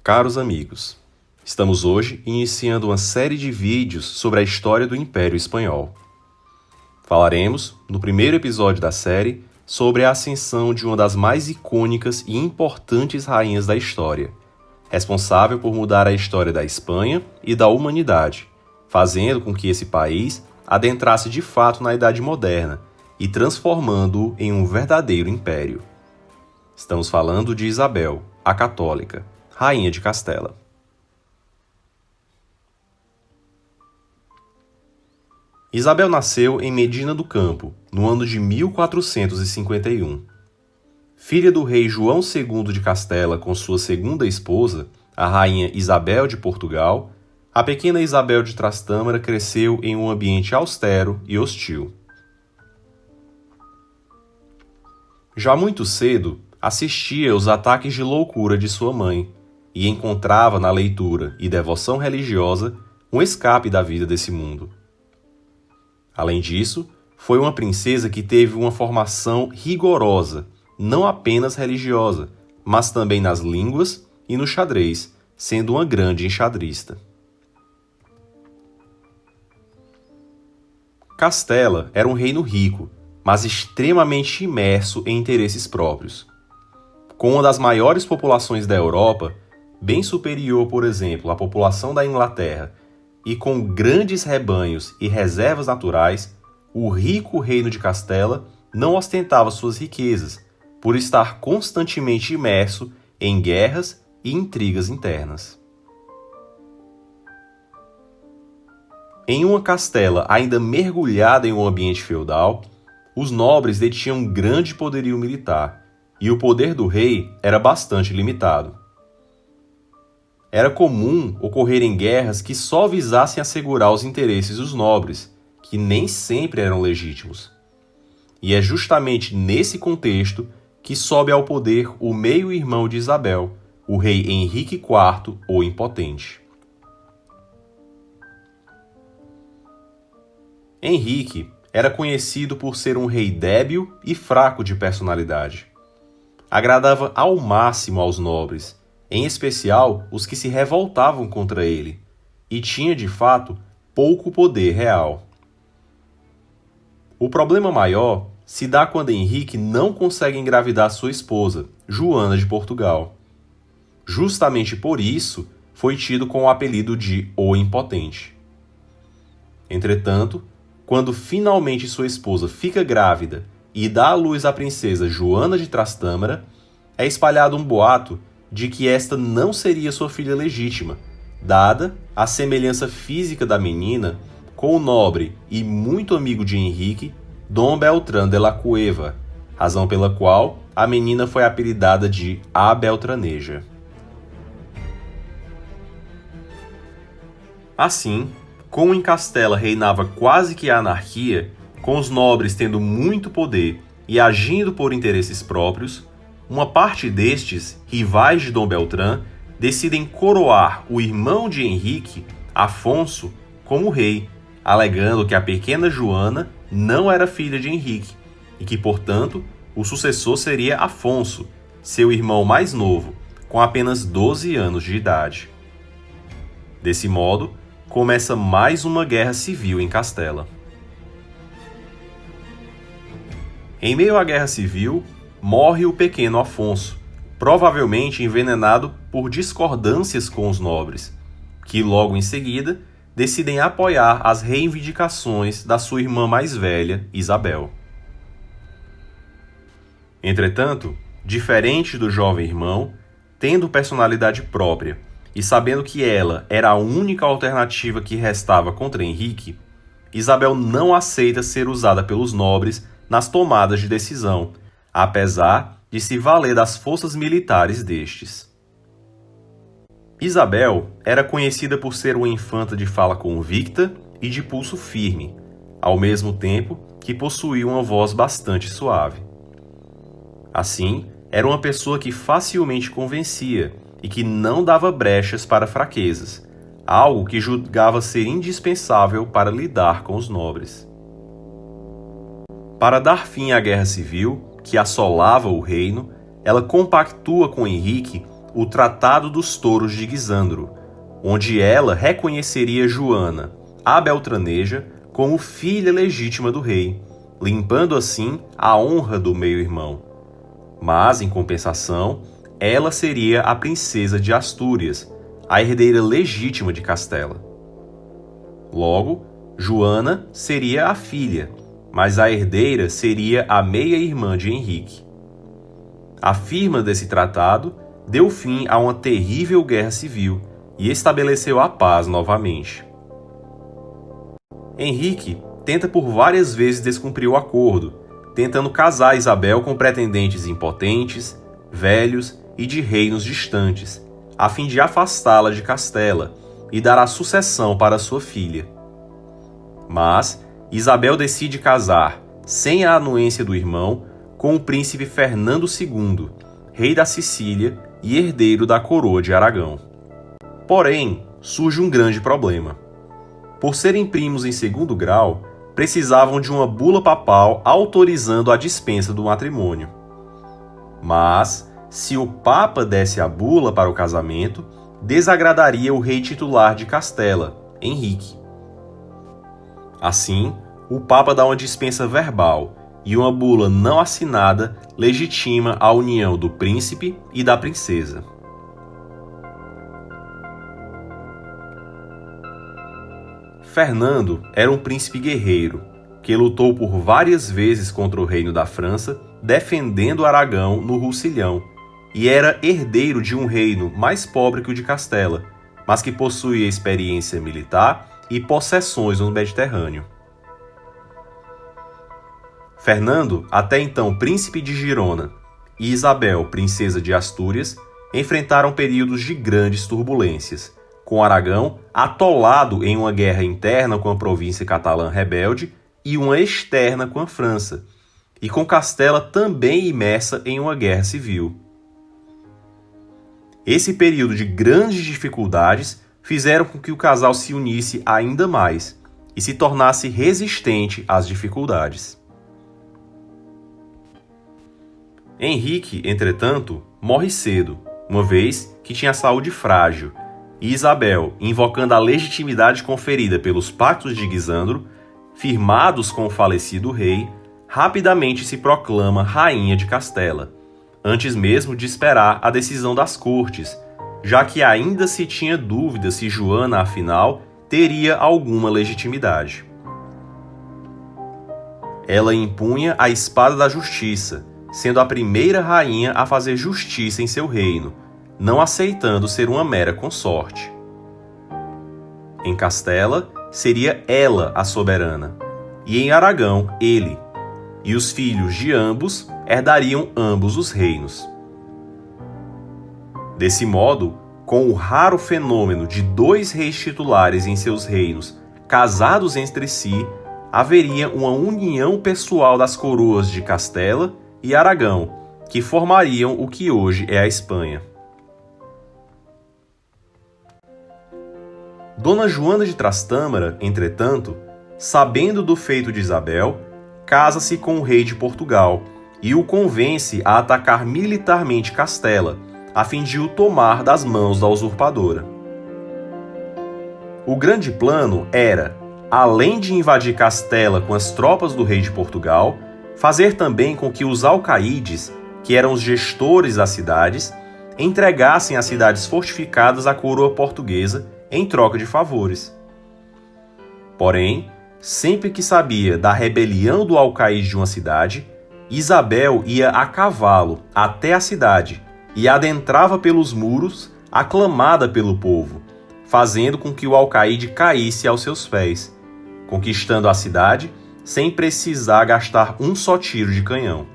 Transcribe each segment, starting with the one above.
Caros amigos, estamos hoje iniciando uma série de vídeos sobre a história do Império Espanhol. Falaremos, no primeiro episódio da série, sobre a ascensão de uma das mais icônicas e importantes rainhas da história, responsável por mudar a história da Espanha e da humanidade, fazendo com que esse país adentrasse de fato na Idade Moderna e transformando-o em um verdadeiro império. Estamos falando de Isabel, a Católica, Rainha de Castela. Isabel nasceu em Medina do Campo, no ano de 1451. Filha do rei João II de Castela com sua segunda esposa, a rainha Isabel de Portugal, a pequena Isabel de Trastâmara cresceu em um ambiente austero e hostil. Já muito cedo, assistia aos ataques de loucura de sua mãe e encontrava na leitura e devoção religiosa um escape da vida desse mundo. Além disso, foi uma princesa que teve uma formação rigorosa, não apenas religiosa, mas também nas línguas e no xadrez, sendo uma grande enxadrista. Castela era um reino rico, mas extremamente imerso em interesses próprios. Com uma das maiores populações da Europa, bem superior, por exemplo, à população da Inglaterra, e com grandes rebanhos e reservas naturais, o rico reino de Castela não ostentava suas riquezas, por estar constantemente imerso em guerras e intrigas internas. Em uma Castela ainda mergulhada em um ambiente feudal, os nobres detinham grande poderio militar, e o poder do rei era bastante limitado. Era comum ocorrerem guerras que só visassem assegurar os interesses dos nobres, que nem sempre eram legítimos. E é justamente nesse contexto que sobe ao poder o meio-irmão de Isabel, o rei Henrique IV, o Impotente. Henrique era conhecido por ser um rei débil e fraco de personalidade. Agradava ao máximo aos nobres, em especial os que se revoltavam contra ele, e tinha, de fato, pouco poder real. O problema maior se dá quando Henrique não consegue engravidar sua esposa, Joana de Portugal. Justamente por isso, foi tido com o apelido de O Impotente. Entretanto, quando finalmente sua esposa fica grávida e dá à luz à princesa Joana de Trastâmara, é espalhado um boato de que esta não seria sua filha legítima, dada a semelhança física da menina com o nobre e muito amigo de Henrique, Dom Beltrán de la Cueva, razão pela qual a menina foi apelidada de A Beltraneja. Assim, como em Castela reinava quase que a anarquia, com os nobres tendo muito poder e agindo por interesses próprios, uma parte destes, rivais de Dom Beltrán, decidem coroar o irmão de Henrique, Afonso, como rei, alegando que a pequena Joana não era filha de Henrique e que, portanto, o sucessor seria Afonso, seu irmão mais novo, com apenas 12 anos de idade. Desse modo, começa mais uma guerra civil em Castela. Em meio à guerra civil, morre o pequeno Afonso, provavelmente envenenado por discordâncias com os nobres, que logo em seguida decidem apoiar as reivindicações da sua irmã mais velha, Isabel. Entretanto, diferente do jovem irmão, tendo personalidade própria e sabendo que ela era a única alternativa que restava contra Henrique, Isabel não aceita ser usada pelos nobres nas tomadas de decisão, apesar de se valer das forças militares destes. Isabel era conhecida por ser uma infanta de fala convicta e de pulso firme, ao mesmo tempo que possuía uma voz bastante suave. Assim, era uma pessoa que facilmente convencia e que não dava brechas para fraquezas, algo que julgava ser indispensável para lidar com os nobres. Para dar fim à guerra civil, que assolava o reino, ela compactua com Henrique o Tratado dos Touros de Guisandro, onde ela reconheceria Joana, a Beltraneja, como filha legítima do rei, limpando assim a honra do meio-irmão. Mas, em compensação, ela seria a princesa de Astúrias, a herdeira legítima de Castela. Logo, Joana seria a filha, mas a herdeira seria a meia-irmã de Henrique. A firma desse tratado deu fim a uma terrível guerra civil e estabeleceu a paz novamente. Henrique tenta por várias vezes descumprir o acordo, tentando casar Isabel com pretendentes impotentes, velhos e de reinos distantes, a fim de afastá-la de Castela e dar a sucessão para sua filha. Mas Isabel decide casar, sem a anuência do irmão, com o príncipe Fernando II, rei da Sicília e herdeiro da coroa de Aragão. Porém, surge um grande problema. Por serem primos em segundo grau, precisavam de uma bula papal autorizando a dispensa do matrimônio. Mas, se o Papa desse a bula para o casamento, desagradaria o rei titular de Castela, Henrique. Assim, o Papa dá uma dispensa verbal e uma bula não assinada legitima a união do príncipe e da princesa. Fernando era um príncipe guerreiro que lutou por várias vezes contra o reino da França, defendendo Aragão no Roussillon, e era herdeiro de um reino mais pobre que o de Castela, mas que possuía experiência militar e possessões no Mediterrâneo. Fernando, até então príncipe de Girona, e Isabel, princesa de Astúrias, enfrentaram períodos de grandes turbulências, com Aragão atolado em uma guerra interna com a província catalã rebelde e uma externa com a França, e com Castela também imersa em uma guerra civil. Esse período de grandes dificuldades fizeram com que o casal se unisse ainda mais e se tornasse resistente às dificuldades. Henrique, entretanto, morre cedo, uma vez que tinha saúde frágil, e Isabel, invocando a legitimidade conferida pelos pactos de Guisandro, firmados com o falecido rei, rapidamente se proclama rainha de Castela, antes mesmo de esperar a decisão das cortes, já que ainda se tinha dúvida se Joana, afinal, teria alguma legitimidade. Ela impunha a espada da justiça, sendo a primeira rainha a fazer justiça em seu reino, não aceitando ser uma mera consorte. Em Castela, seria ela a soberana, e em Aragão, ele, e os filhos de ambos herdariam ambos os reinos. Desse modo, com o raro fenômeno de dois reis titulares em seus reinos casados entre si, haveria uma união pessoal das coroas de Castela e Aragão, que formariam o que hoje é a Espanha. Dona Joana de Trastâmara, entretanto, sabendo do feito de Isabel, casa-se com o rei de Portugal e o convence a atacar militarmente Castela, a fim de o tomar das mãos da usurpadora. O grande plano era, além de invadir Castela com as tropas do rei de Portugal, fazer também com que os alcaídes, que eram os gestores das cidades, entregassem as cidades fortificadas à coroa portuguesa em troca de favores. Porém, sempre que sabia da rebelião do alcaide de uma cidade, Isabel ia a cavalo até a cidade e adentrava pelos muros, aclamada pelo povo, fazendo com que o alcaide caísse aos seus pés, conquistando a cidade sem precisar gastar um só tiro de canhão.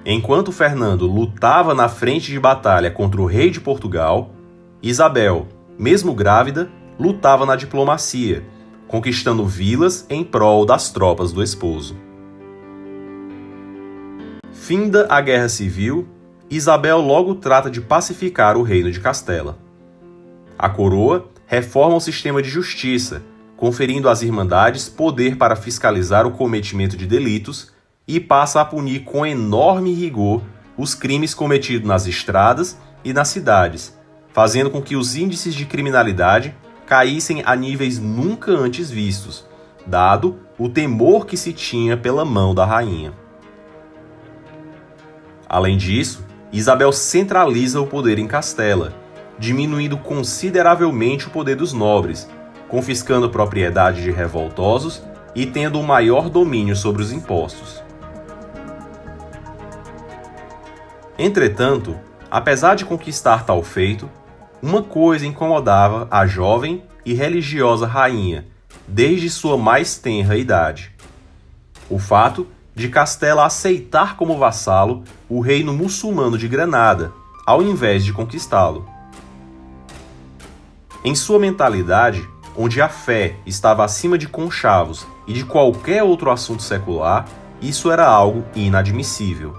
Enquanto Fernando lutava na frente de batalha contra o rei de Portugal, Isabel, mesmo grávida, lutava na diplomacia, conquistando vilas em prol das tropas do esposo. Finda a Guerra Civil, Isabel logo trata de pacificar o reino de Castela. A coroa reforma o sistema de justiça, conferindo às irmandades poder para fiscalizar o cometimento de delitos e passa a punir com enorme rigor os crimes cometidos nas estradas e nas cidades, fazendo com que os índices de criminalidade caíssem a níveis nunca antes vistos, dado o temor que se tinha pela mão da rainha. Além disso, Isabel centraliza o poder em Castela, diminuindo consideravelmente o poder dos nobres, confiscando propriedade de revoltosos e tendo um maior domínio sobre os impostos. Entretanto, apesar de conquistar tal feito, uma coisa incomodava a jovem e religiosa rainha desde sua mais tenra idade: o fato de Castela aceitar como vassalo o reino muçulmano de Granada, ao invés de conquistá-lo. Em sua mentalidade, onde a fé estava acima de conchavos e de qualquer outro assunto secular, isso era algo inadmissível.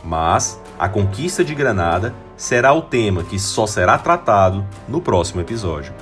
Mas a conquista de Granada será o tema que só será tratado no próximo episódio.